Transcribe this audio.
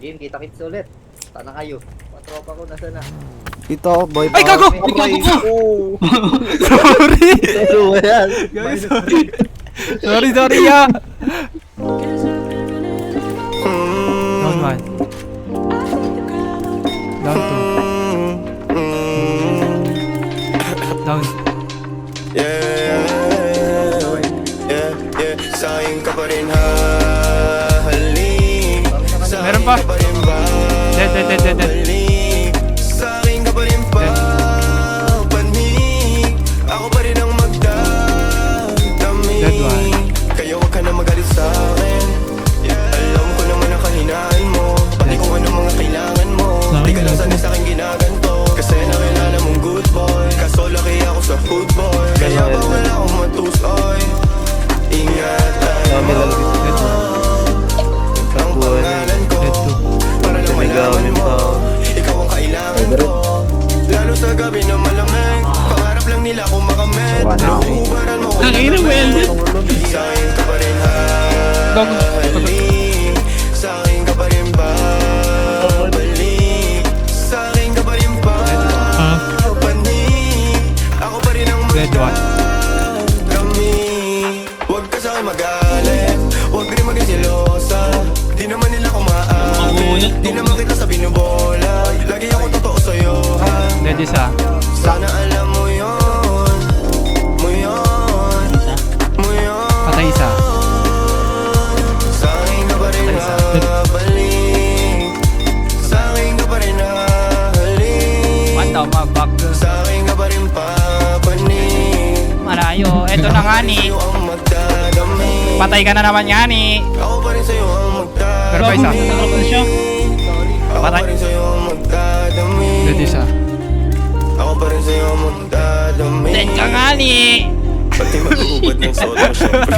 Game, kita-kits ulit. Sana kayo. Mga tropa ko, nasa na? Ito, boy. Ay, gago! power. Ay, gago ko! Oh! Sorry! Pero yan. Guys, sorry. Sorry, ya! Down 1. Down 2. Down. Sayang ka pa rin hahalik. Meron pa. Dead. Sa'kin ka pa rin papanig. Ako pa rin ang magdadamig. Dead one. Kaya wag ka na magalit sa'kin. Alam ko naman ang kahinaan mo. Pati kung ano mga kailangan mo. Di ka lang sanay sa'kin ginaganto. Kasi nakilala mong good boy. Kaso laki ako sa food boy. Kaya bawal akong matusoy. Ingat tayo. Dead 1. Ang pangalan ko Dead 2. para lang malaman mo. Ikaw ang kailangan ko. Lalo sa gabi na malamig. Pangarap lang nila kung makamit. Nauubaran mo kung Ang ina mo yan, dude. sa'kin ka pa rin Gago. hahalik. Sa'kin ka pa rin babalik. Sa'kin ka pa rin papanig. Ako pa rin ang Dead 1. magdadamig. Huwag ka sa'kin magalit. Huwag rin maging silosa. Di naman nila kumaamit. Di naman kita sa binubola. Lagi ako totoo sa'yo, ha? Dead isa. Sana alam mo yun. Mo yun. Mo yun. Patay isa. Sa'kin ka pa rin habalik. Sa'kin ka pa rin hahalik. One down, back. Sa'kin ka pa rin papanig. Malayo. Eto na nga ni. Sa'yo ang magdadamig. Patay ka na naman nga ni. Ako pa rin sa'yo ang magdadamig. Pero pa isa. Nakarapan siya. Ako Patay. pa rin sa'yo ang magdadamig. Dead isa. Ako pa rin sa'yo ang magdadamig. Dead ka nga ni. Pati mag-uubad ng soto, syempre.